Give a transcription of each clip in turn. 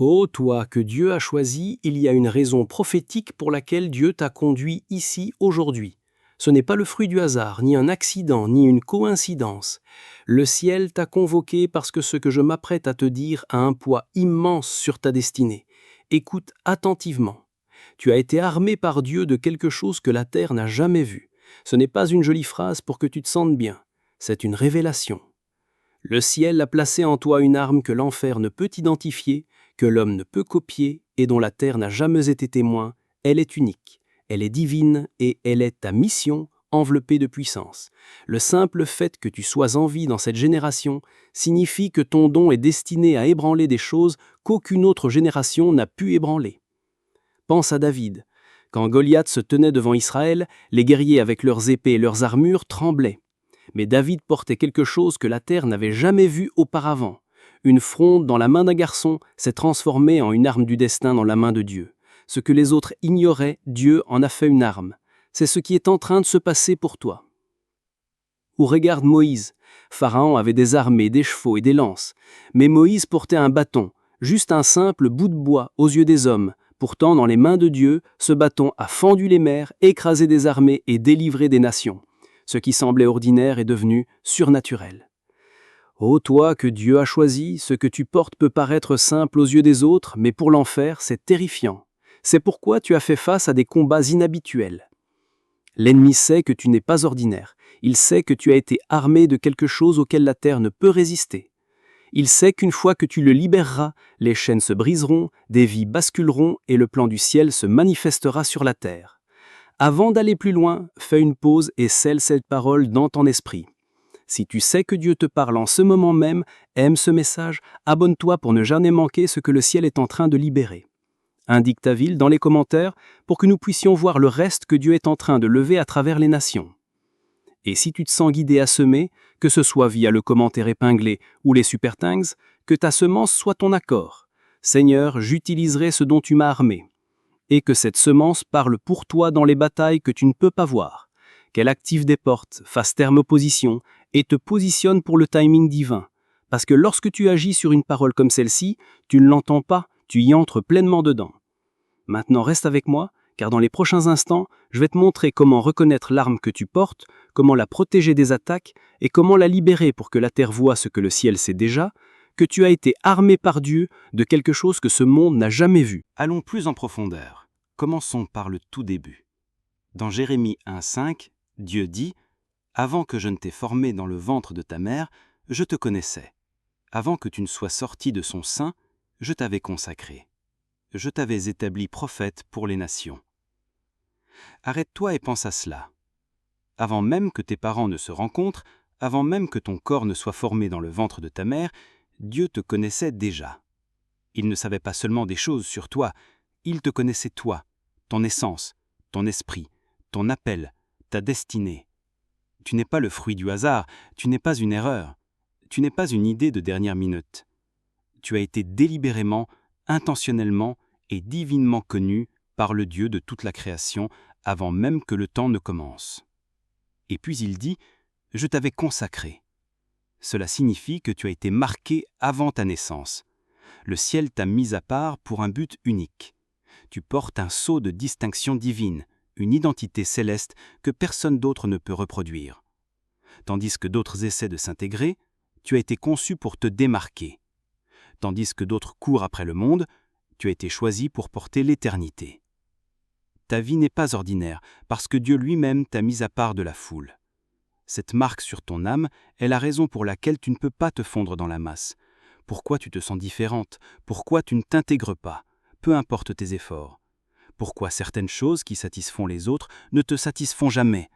Ô toi que Dieu a choisi, il y a une raison prophétique pour laquelle Dieu t'a conduit ici aujourd'hui. Ce n'est pas le fruit du hasard, ni un accident, ni une coïncidence. Le ciel t'a convoqué parce que ce que je m'apprête à te dire a un poids immense sur ta destinée. Écoute attentivement. Tu as été armé par Dieu de quelque chose que la terre n'a jamais vu. Ce n'est pas une jolie phrase pour que tu te sentes bien. C'est une révélation. Le ciel a placé en toi une arme que l'enfer ne peut identifier, que l'homme ne peut copier et dont la terre n'a jamais été témoin. Elle est unique, elle est divine et elle est ta mission enveloppée de puissance. Le simple fait que tu sois en vie dans cette génération signifie que ton don est destiné à ébranler des choses qu'aucune autre génération n'a pu ébranler. Pense à David. Quand Goliath se tenait devant Israël, les guerriers avec leurs épées et leurs armures tremblaient. Mais David portait quelque chose que la terre n'avait jamais vu auparavant. Une fronde dans la main d'un garçon s'est transformée en une arme du destin dans la main de Dieu. Ce que les autres ignoraient, Dieu en a fait une arme. C'est ce qui est en train de se passer pour toi. Ou regarde Moïse. Pharaon avait des armées, des chevaux et des lances. Mais Moïse portait un bâton, juste un simple bout de bois aux yeux des hommes. Pourtant, dans les mains de Dieu, ce bâton a fendu les mers, écrasé des armées et délivré des nations. Ce qui semblait ordinaire est devenu surnaturel. Ô toi que Dieu a choisi, ce que tu portes peut paraître simple aux yeux des autres, mais pour l'enfer, c'est terrifiant. C'est pourquoi tu as fait face à des combats inhabituels. L'ennemi sait que tu n'es pas ordinaire. Il sait que tu as été armé de quelque chose auquel la terre ne peut résister. Il sait qu'une fois que tu le libéreras, les chaînes se briseront, des vies basculeront et le plan du ciel se manifestera sur la terre. Avant d'aller plus loin, fais une pause et scelle cette parole dans ton esprit. Si tu sais que Dieu te parle en ce moment même, aime ce message, abonne-toi pour ne jamais manquer ce que le ciel est en train de libérer. Indique ta ville dans les commentaires pour que nous puissions voir le reste que Dieu est en train de lever à travers les nations. Et si tu te sens guidé à semer, que ce soit via le commentaire épinglé ou les super thanks, que ta semence soit ton accord. Seigneur, j'utiliserai ce dont tu m'as armé. Et que cette semence parle pour toi dans les batailles que tu ne peux pas voir. Qu'elle active des portes, fasse terme opposition et te positionne pour le timing divin. Parce que lorsque tu agis sur une parole comme celle-ci, tu ne l'entends pas, tu y entres pleinement dedans. Maintenant reste avec moi, car dans les prochains instants, je vais te montrer comment reconnaître l'arme que tu portes, comment la protéger des attaques et comment la libérer pour que la terre voie ce que le ciel sait déjà, que tu as été armé par Dieu de quelque chose que ce monde n'a jamais vu. Allons plus en profondeur. Commençons par le tout début. Dans Jérémie 1,5, Dieu dit « Avant que je ne t'ai formé dans le ventre de ta mère, je te connaissais. Avant que tu ne sois sorti de son sein, je t'avais consacré. Je t'avais établi prophète pour les nations. » Arrête-toi et pense à cela. Avant même que tes parents ne se rencontrent, avant même que ton corps ne soit formé dans le ventre de ta mère, Dieu te connaissait déjà. Il ne savait pas seulement des choses sur toi, il te connaissait toi, ton essence, ton esprit, ton appel, ta destinée. Tu n'es pas le fruit du hasard, tu n'es pas une erreur, tu n'es pas une idée de dernière minute. Tu as été délibérément, intentionnellement et divinement connu par le Dieu de toute la création avant même que le temps ne commence. Et puis il dit « Je t'avais consacré ». Cela signifie que tu as été marqué avant ta naissance. Le ciel t'a mis à part pour un but unique. Tu portes un sceau de distinction divine, une identité céleste que personne d'autre ne peut reproduire. Tandis que d'autres essaient de s'intégrer, tu as été conçu pour te démarquer. Tandis que d'autres courent après le monde, tu as été choisi pour porter l'éternité. Ta vie n'est pas ordinaire parce que Dieu lui-même t'a mis à part de la foule. Cette marque sur ton âme est la raison pour laquelle tu ne peux pas te fondre dans la masse. Pourquoi tu te sens différente? Pourquoi tu ne t'intègres pas? Peu importe tes efforts. Pourquoi certaines choses qui satisfont les autres ne te satisfont jamais?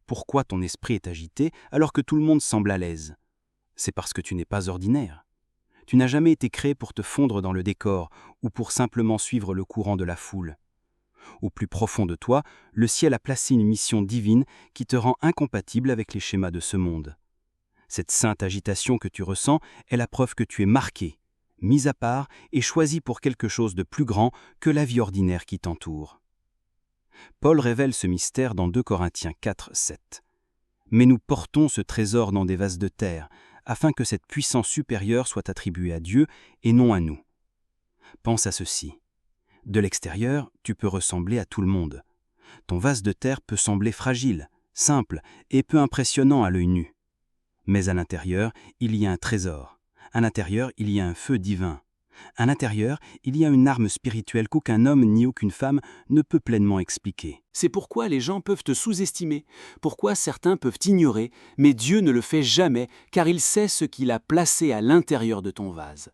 Pourquoi ton esprit est agité alors que tout le monde semble à l'aise? C'est parce que tu n'es pas ordinaire. Tu n'as jamais été créé pour te fondre dans le décor ou pour simplement suivre le courant de la foule. Au plus profond de toi, le ciel a placé une mission divine qui te rend incompatible avec les schémas de ce monde. Cette sainte agitation que tu ressens est la preuve que tu es marqué, mis à part et choisi pour quelque chose de plus grand que la vie ordinaire qui t'entoure. Paul révèle ce mystère dans 2 Corinthiens 4, 7. « Mais nous portons ce trésor dans des vases de terre, afin que cette puissance supérieure soit attribuée à Dieu et non à nous. » Pense à ceci. De l'extérieur, tu peux ressembler à tout le monde. Ton vase de terre peut sembler fragile, simple et peu impressionnant à l'œil nu. Mais à l'intérieur, il y a un trésor. À l'intérieur, il y a un feu divin. À l'intérieur, il y a une arme spirituelle qu'aucun homme ni aucune femme ne peut pleinement expliquer. C'est pourquoi les gens peuvent te sous-estimer, pourquoi certains peuvent t'ignorer, mais Dieu ne le fait jamais, car il sait ce qu'il a placé à l'intérieur de ton vase.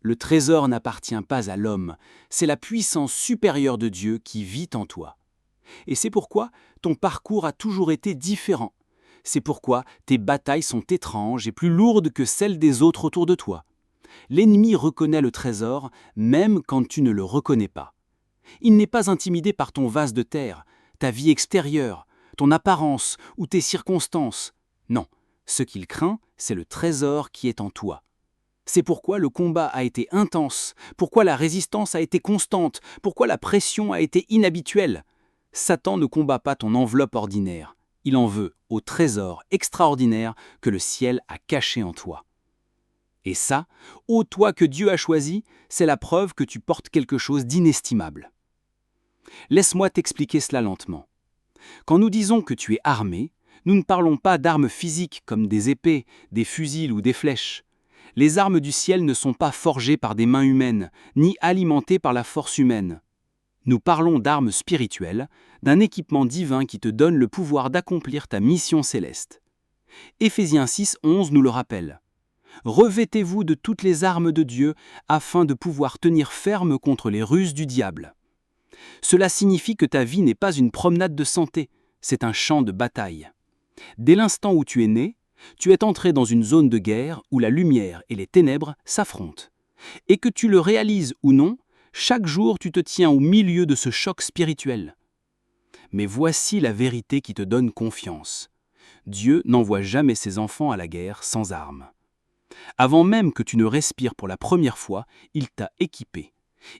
Le trésor n'appartient pas à l'homme, c'est la puissance supérieure de Dieu qui vit en toi. Et c'est pourquoi ton parcours a toujours été différent. C'est pourquoi tes batailles sont étranges et plus lourdes que celles des autres autour de toi. L'ennemi reconnaît le trésor, même quand tu ne le reconnais pas. Il n'est pas intimidé par ton vase de terre, ta vie extérieure, ton apparence ou tes circonstances. Non, ce qu'il craint, c'est le trésor qui est en toi. C'est pourquoi le combat a été intense, pourquoi la résistance a été constante, pourquoi la pression a été inhabituelle. Satan ne combat pas ton enveloppe ordinaire, il en veut au trésor extraordinaire que le ciel a caché en toi. Et ça, ô toi que Dieu a choisi, c'est la preuve que tu portes quelque chose d'inestimable. Laisse-moi t'expliquer cela lentement. Quand nous disons que tu es armé, nous ne parlons pas d'armes physiques comme des épées, des fusils ou des flèches. Les armes du ciel ne sont pas forgées par des mains humaines, ni alimentées par la force humaine. Nous parlons d'armes spirituelles, d'un équipement divin qui te donne le pouvoir d'accomplir ta mission céleste. Éphésiens 6:11 nous le rappelle. Revêtez-vous de toutes les armes de Dieu afin de pouvoir tenir ferme contre les ruses du diable. Cela signifie que ta vie n'est pas une promenade de santé, c'est un champ de bataille. Dès l'instant où tu es né, tu es entré dans une zone de guerre où la lumière et les ténèbres s'affrontent. Et que tu le réalises ou non, chaque jour tu te tiens au milieu de ce choc spirituel. Mais voici la vérité qui te donne confiance. Dieu n'envoie jamais ses enfants à la guerre sans armes. Avant même que tu ne respires pour la première fois, il t'a équipé.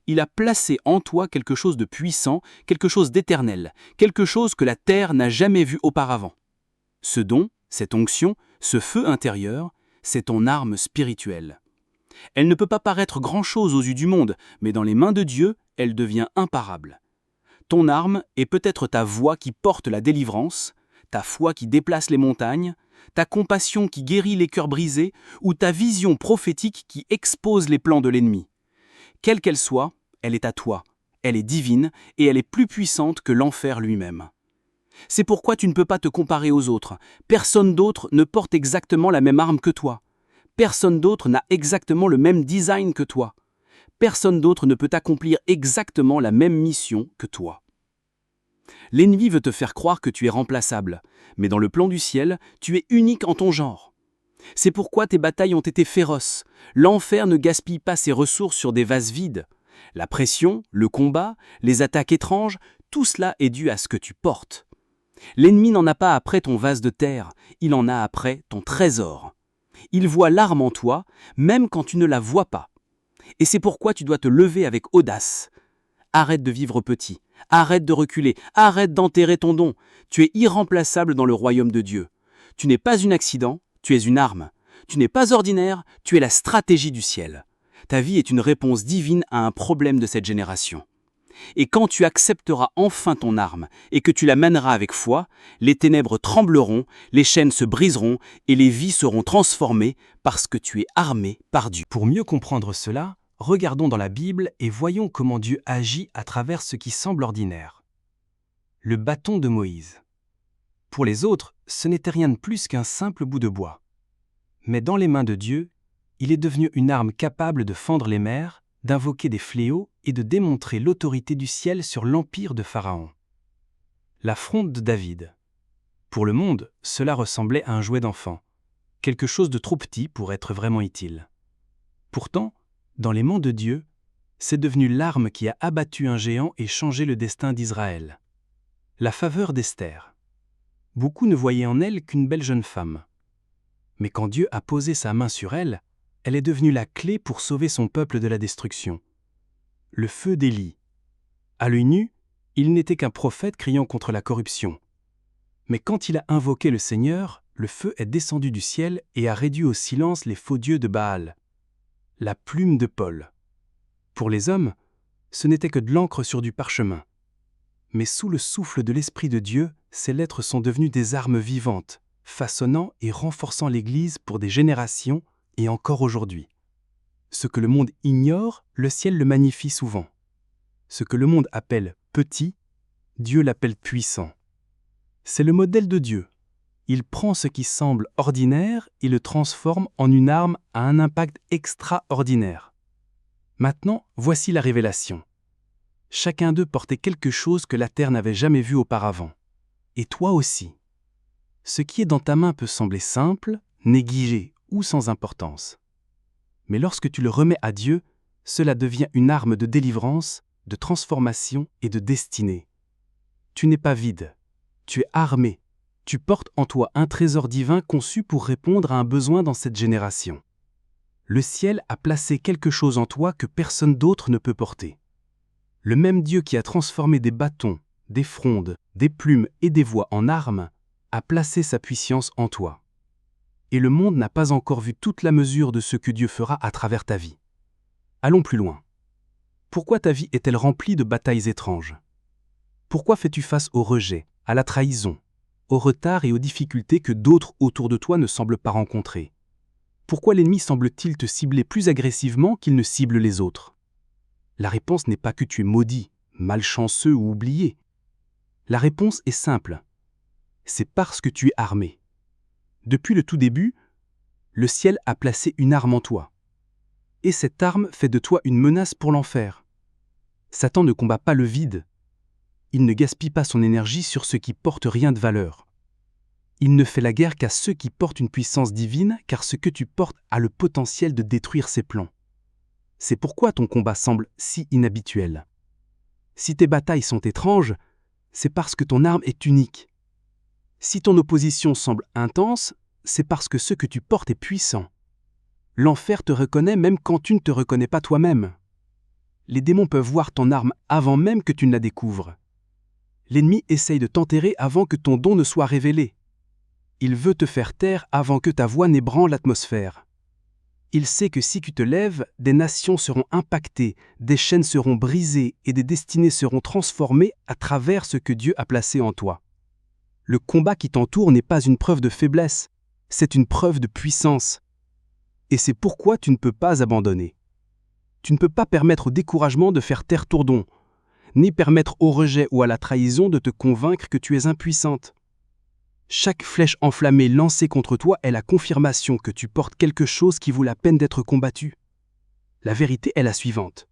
Il a placé en toi quelque chose de puissant, quelque chose d'éternel, quelque chose que la terre n'a jamais vu auparavant. Ce don, cette onction, ce feu intérieur, c'est ton arme spirituelle. Elle ne peut pas paraître grand-chose aux yeux du monde, mais dans les mains de Dieu, elle devient imparable. Ton arme est peut-être ta voix qui porte la délivrance, ta foi qui déplace les montagnes, ta compassion qui guérit les cœurs brisés, ou ta vision prophétique qui expose les plans de l'ennemi. Quelle qu'elle soit, elle est à toi, elle est divine et elle est plus puissante que l'enfer lui-même. C'est pourquoi tu ne peux pas te comparer aux autres. Personne d'autre ne porte exactement la même arme que toi. Personne d'autre n'a exactement le même design que toi. Personne d'autre ne peut accomplir exactement la même mission que toi. L'ennemi veut te faire croire que tu es remplaçable, mais dans le plan du ciel, tu es unique en ton genre. C'est pourquoi tes batailles ont été féroces. L'enfer ne gaspille pas ses ressources sur des vases vides. La pression, le combat, les attaques étranges, tout cela est dû à ce que tu portes. L'ennemi n'en a pas après ton vase de terre, il en a après ton trésor. Il voit l'arme en toi, même quand tu ne la vois pas. Et c'est pourquoi tu dois te lever avec audace. Arrête de vivre petit, arrête de reculer, arrête d'enterrer ton don. Tu es irremplaçable dans le royaume de Dieu. Tu n'es pas un accident, tu es une arme. Tu n'es pas ordinaire, tu es la stratégie du ciel. Ta vie est une réponse divine à un problème de cette génération. Et quand tu accepteras enfin ton arme et que tu la mèneras avec foi, les ténèbres trembleront, les chaînes se briseront et les vies seront transformées parce que tu es armé par Dieu. Pour mieux comprendre cela, regardons dans la Bible et voyons comment Dieu agit à travers ce qui semble ordinaire. Le bâton de Moïse. Pour les autres, ce n'était rien de plus qu'un simple bout de bois. Mais dans les mains de Dieu, il est devenu une arme capable de fendre les mers, d'invoquer des fléaux et de démontrer l'autorité du ciel sur l'empire de Pharaon. La fronde de David. Pour le monde, cela ressemblait à un jouet d'enfant, quelque chose de trop petit pour être vraiment utile. Pourtant, dans les mains de Dieu, c'est devenu l'arme qui a abattu un géant et changé le destin d'Israël. La faveur d'Esther. Beaucoup ne voyaient en elle qu'une belle jeune femme. Mais quand Dieu a posé sa main sur elle, elle est devenue la clé pour sauver son peuple de la destruction. Le feu d'Élie. À l'œil nu, il n'était qu'un prophète criant contre la corruption. Mais quand il a invoqué le Seigneur, le feu est descendu du ciel et a réduit au silence les faux dieux de Baal. La plume de Paul. Pour les hommes, ce n'était que de l'encre sur du parchemin. Mais sous le souffle de l'Esprit de Dieu, ces lettres sont devenues des armes vivantes, façonnant et renforçant l'Église pour des générations et encore aujourd'hui. Ce que le monde ignore, le ciel le magnifie souvent. Ce que le monde appelle petit, Dieu l'appelle puissant. C'est le modèle de Dieu. Il prend ce qui semble ordinaire et le transforme en une arme à un impact extraordinaire. Maintenant, voici la révélation. Chacun d'eux portait quelque chose que la terre n'avait jamais vu auparavant. Et toi aussi. Ce qui est dans ta main peut sembler simple, négligé ou sans importance. Mais lorsque tu le remets à Dieu, cela devient une arme de délivrance, de transformation et de destinée. Tu n'es pas vide, tu es armé, tu portes en toi un trésor divin conçu pour répondre à un besoin dans cette génération. Le ciel a placé quelque chose en toi que personne d'autre ne peut porter. Le même Dieu qui a transformé des bâtons, des frondes, des plumes et des voix en armes, a placé sa puissance en toi. Et le monde n'a pas encore vu toute la mesure de ce que Dieu fera à travers ta vie. Allons plus loin. Pourquoi ta vie est-elle remplie de batailles étranges? Pourquoi fais-tu face au rejet, à la trahison, au retard et aux difficultés que d'autres autour de toi ne semblent pas rencontrer? Pourquoi l'ennemi semble-t-il te cibler plus agressivement qu'il ne cible les autres? La réponse n'est pas que tu es maudit, malchanceux ou oublié. La réponse est simple. C'est parce que tu es armé. Depuis le tout début, le ciel a placé une arme en toi. Et cette arme fait de toi une menace pour l'enfer. Satan ne combat pas le vide. Il ne gaspille pas son énergie sur ceux qui portent rien de valeur. Il ne fait la guerre qu'à ceux qui portent une puissance divine, car ce que tu portes a le potentiel de détruire ses plans. C'est pourquoi ton combat semble si inhabituel. Si tes batailles sont étranges, c'est parce que ton arme est unique. Si ton opposition semble intense, c'est parce que ce que tu portes est puissant. L'enfer te reconnaît même quand tu ne te reconnais pas toi-même. Les démons peuvent voir ton arme avant même que tu ne la découvres. L'ennemi essaye de t'enterrer avant que ton don ne soit révélé. Il veut te faire taire avant que ta voix n'ébranle l'atmosphère. Il sait que si tu te lèves, des nations seront impactées, des chaînes seront brisées et des destinées seront transformées à travers ce que Dieu a placé en toi. Le combat qui t'entoure n'est pas une preuve de faiblesse, c'est une preuve de puissance. Et c'est pourquoi tu ne peux pas abandonner. Tu ne peux pas permettre au découragement de faire taire ton don, ni permettre au rejet ou à la trahison de te convaincre que tu es impuissante. Chaque flèche enflammée lancée contre toi est la confirmation que tu portes quelque chose qui vaut la peine d'être combattu. La vérité est la suivante.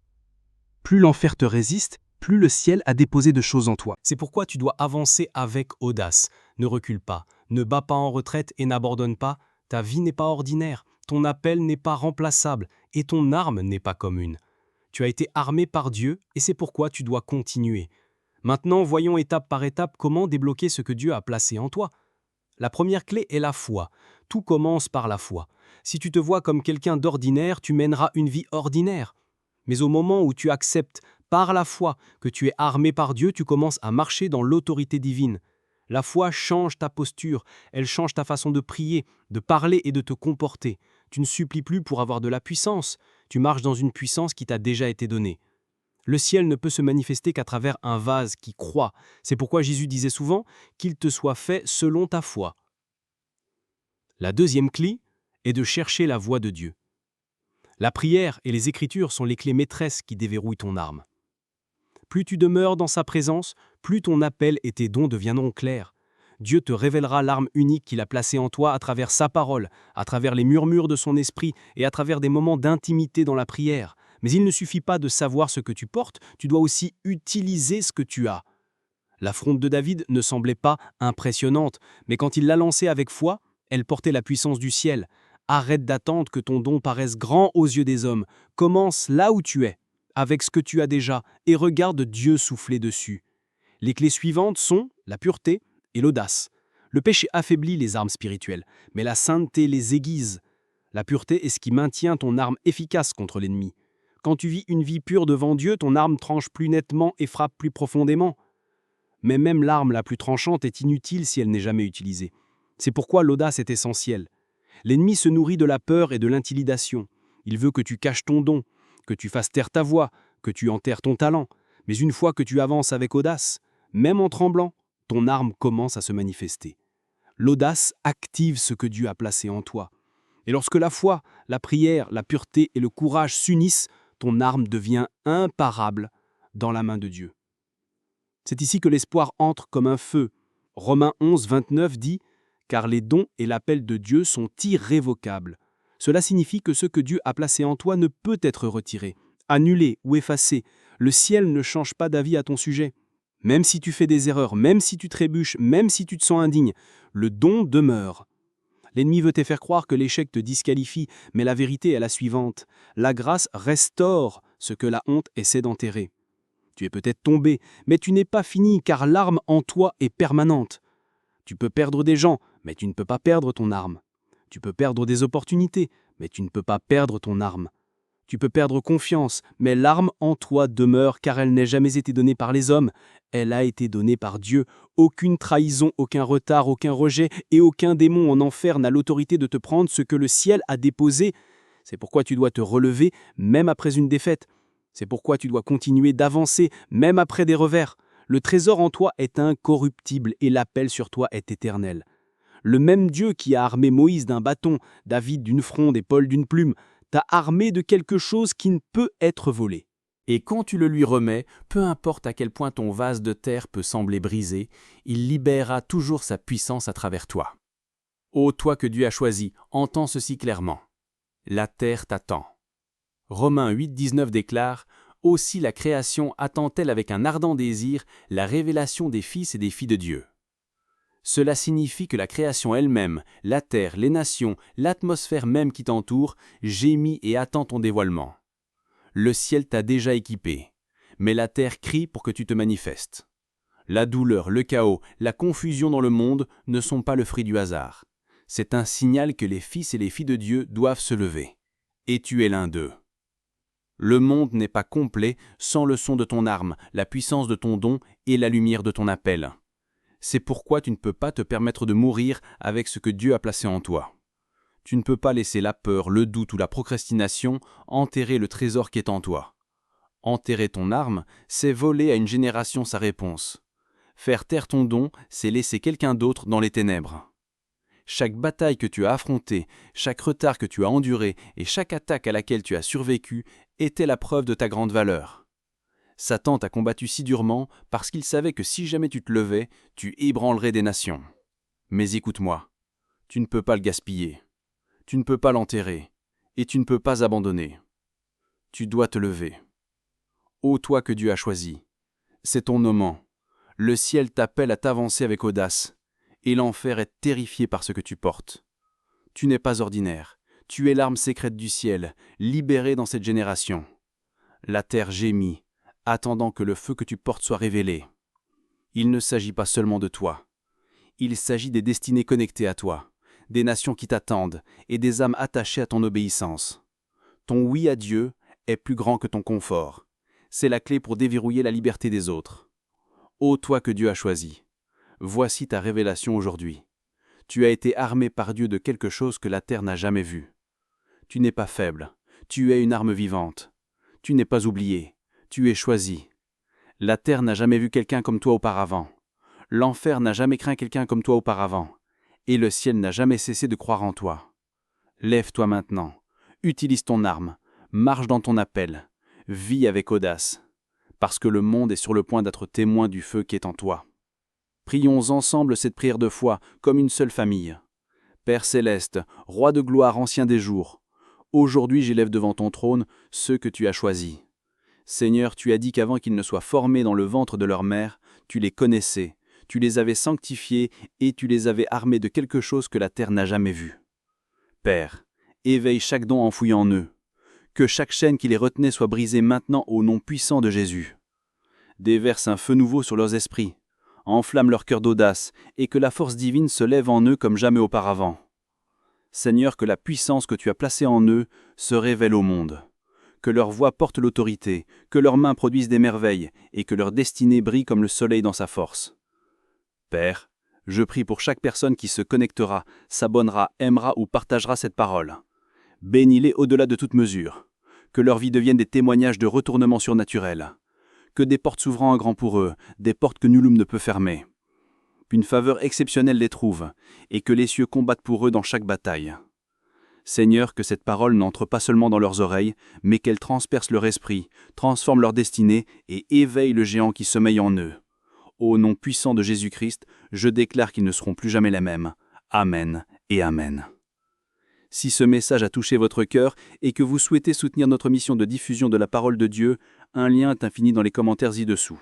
Plus l'enfer te résiste, plus le ciel a déposé de choses en toi. C'est pourquoi tu dois avancer avec audace. Ne recule pas, ne bats pas en retraite et n'abandonne pas. Ta vie n'est pas ordinaire, ton appel n'est pas remplaçable et ton arme n'est pas commune. Tu as été armé par Dieu et c'est pourquoi tu dois continuer. Maintenant, voyons étape par étape comment débloquer ce que Dieu a placé en toi. La première clé est la foi. Tout commence par la foi. Si tu te vois comme quelqu'un d'ordinaire, tu mèneras une vie ordinaire. Mais au moment où tu acceptes par la foi que tu es armé par Dieu, tu commences à marcher dans l'autorité divine. La foi change ta posture, elle change ta façon de prier, de parler et de te comporter. Tu ne supplies plus pour avoir de la puissance, tu marches dans une puissance qui t'a déjà été donnée. Le ciel ne peut se manifester qu'à travers un vase qui croit. C'est pourquoi Jésus disait souvent « qu'il te soit fait selon ta foi ». La deuxième clé est de chercher la voix de Dieu. La prière et les Écritures sont les clés maîtresses qui déverrouillent ton arme. Plus tu demeures dans sa présence, plus ton appel et tes dons deviendront clairs. Dieu te révélera l'arme unique qu'il a placée en toi à travers sa parole, à travers les murmures de son esprit et à travers des moments d'intimité dans la prière. Mais il ne suffit pas de savoir ce que tu portes, tu dois aussi utiliser ce que tu as. La fronde de David ne semblait pas impressionnante, mais quand il l'a lancée avec foi, elle portait la puissance du ciel. Arrête d'attendre que ton don paraisse grand aux yeux des hommes. Commence là où tu es, avec ce que tu as déjà, et regarde Dieu souffler dessus. Les clés suivantes sont la pureté et l'audace. Le péché affaiblit les armes spirituelles, mais la sainteté les aiguise. La pureté est ce qui maintient ton arme efficace contre l'ennemi. Quand tu vis une vie pure devant Dieu, ton arme tranche plus nettement et frappe plus profondément. Mais même l'arme la plus tranchante est inutile si elle n'est jamais utilisée. C'est pourquoi l'audace est essentielle. L'ennemi se nourrit de la peur et de l'intimidation. Il veut que tu caches ton don, que tu fasses taire ta voix, que tu enterres ton talent. Mais une fois que tu avances avec audace, même en tremblant, ton arme commence à se manifester. L'audace active ce que Dieu a placé en toi. Et lorsque la foi, la prière, la pureté et le courage s'unissent, ton arme devient imparable dans la main de Dieu. C'est ici que l'espoir entre comme un feu. Romains 11, 29 dit « Car les dons et l'appel de Dieu sont irrévocables. » Cela signifie que ce que Dieu a placé en toi ne peut être retiré, annulé ou effacé. Le ciel ne change pas d'avis à ton sujet. Même si tu fais des erreurs, même si tu trébuches, même si tu te sens indigne, le don demeure. L'ennemi veut te faire croire que l'échec te disqualifie, mais la vérité est la suivante. La grâce restaure ce que la honte essaie d'enterrer. Tu es peut-être tombé, mais tu n'es pas fini car l'arme en toi est permanente. Tu peux perdre des gens, mais tu ne peux pas perdre ton arme. Tu peux perdre des opportunités, mais tu ne peux pas perdre ton arme. Tu peux perdre confiance, mais l'arme en toi demeure car elle n'a jamais été donnée par les hommes. Elle a été donnée par Dieu. Aucune trahison, aucun retard, aucun rejet et aucun démon en enfer n'a l'autorité de te prendre ce que le ciel a déposé. C'est pourquoi tu dois te relever même après une défaite. C'est pourquoi tu dois continuer d'avancer même après des revers. Le trésor en toi est incorruptible et l'appel sur toi est éternel. Le même Dieu qui a armé Moïse d'un bâton, David d'une fronde et Paul d'une plume, t'a armé de quelque chose qui ne peut être volé. Et quand tu le lui remets, peu importe à quel point ton vase de terre peut sembler brisé, il libérera toujours sa puissance à travers toi. Ô toi que Dieu a choisi, entends ceci clairement. La terre t'attend. Romains 8, 19 déclare « Aussi la création attend-elle avec un ardent désir la révélation des fils et des filles de Dieu. » Cela signifie que la création elle-même, la terre, les nations, l'atmosphère même qui t'entoure, gémit et attend ton dévoilement. Le ciel t'a déjà équipé, mais la terre crie pour que tu te manifestes. La douleur, le chaos, la confusion dans le monde ne sont pas le fruit du hasard. C'est un signal que les fils et les filles de Dieu doivent se lever. Et tu es l'un d'eux. Le monde n'est pas complet sans le son de ton arme, la puissance de ton don et la lumière de ton appel. C'est pourquoi tu ne peux pas te permettre de mourir avec ce que Dieu a placé en toi. Tu ne peux pas laisser la peur, le doute ou la procrastination enterrer le trésor qui est en toi. Enterrer ton arme, c'est voler à une génération sa réponse. Faire taire ton don, c'est laisser quelqu'un d'autre dans les ténèbres. Chaque bataille que tu as affrontée, chaque retard que tu as enduré et chaque attaque à laquelle tu as survécu était la preuve de ta grande valeur. Satan t'a combattu si durement parce qu'il savait que si jamais tu te levais, tu ébranlerais des nations. Mais écoute-moi, tu ne peux pas le gaspiller, tu ne peux pas l'enterrer, et tu ne peux pas abandonner. Tu dois te lever. Ô toi que Dieu a choisi, c'est ton moment. Le ciel t'appelle à t'avancer avec audace, et l'enfer est terrifié par ce que tu portes. Tu n'es pas ordinaire, tu es l'arme secrète du ciel, libérée dans cette génération. La terre gémit, attendant que le feu que tu portes soit révélé. Il ne s'agit pas seulement de toi. Il s'agit des destinées connectées à toi, des nations qui t'attendent et des âmes attachées à ton obéissance. Ton oui à Dieu est plus grand que ton confort. C'est la clé pour déverrouiller la liberté des autres. Ô toi que Dieu a choisi, voici ta révélation aujourd'hui. Tu as été armé par Dieu de quelque chose que la terre n'a jamais vu. Tu n'es pas faible, tu es une arme vivante. Tu n'es pas oublié. Tu es choisi. La terre n'a jamais vu quelqu'un comme toi auparavant. L'enfer n'a jamais craint quelqu'un comme toi auparavant. Et le ciel n'a jamais cessé de croire en toi. Lève-toi maintenant. Utilise ton arme. Marche dans ton appel. Vis avec audace. Parce que le monde est sur le point d'être témoin du feu qui est en toi. Prions ensemble cette prière de foi comme une seule famille. Père céleste, roi de gloire ancien des jours, aujourd'hui j'élève devant ton trône ceux que tu as choisis. Seigneur, tu as dit qu'avant qu'ils ne soient formés dans le ventre de leur mère, tu les connaissais, tu les avais sanctifiés et tu les avais armés de quelque chose que la terre n'a jamais vu. Père, éveille chaque don enfoui en eux. Que chaque chaîne qui les retenait soit brisée maintenant au nom puissant de Jésus. Déverse un feu nouveau sur leurs esprits, enflamme leur cœur d'audace et que la force divine se lève en eux comme jamais auparavant. Seigneur, que la puissance que tu as placée en eux se révèle au monde. Que leur voix porte l'autorité, que leurs mains produisent des merveilles, et que leur destinée brille comme le soleil dans sa force. Père, je prie pour chaque personne qui se connectera, s'abonnera, aimera ou partagera cette parole. Bénis-les au-delà de toute mesure. que leur vie devienne des témoignages de retournement surnaturel. Que des portes s'ouvrant en grand pour eux, des portes que nul homme ne peut fermer. Qu'une faveur exceptionnelle les trouve, et que les cieux combattent pour eux dans chaque bataille. Seigneur, que cette parole n'entre pas seulement dans leurs oreilles, mais qu'elle transperce leur esprit, transforme leur destinée et éveille le géant qui sommeille en eux. Au nom puissant de Jésus-Christ, je déclare qu'ils ne seront plus jamais les mêmes. Amen et Amen. Si ce message a touché votre cœur et que vous souhaitez soutenir notre mission de diffusion de la parole de Dieu, un lien est infini dans les commentaires ci-dessous.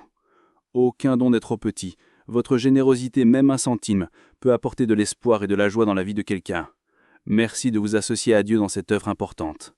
Aucun don n'est trop petit. Votre générosité, même un centime, peut apporter de l'espoir et de la joie dans la vie de quelqu'un. Merci de vous associer à Dieu dans cette œuvre importante.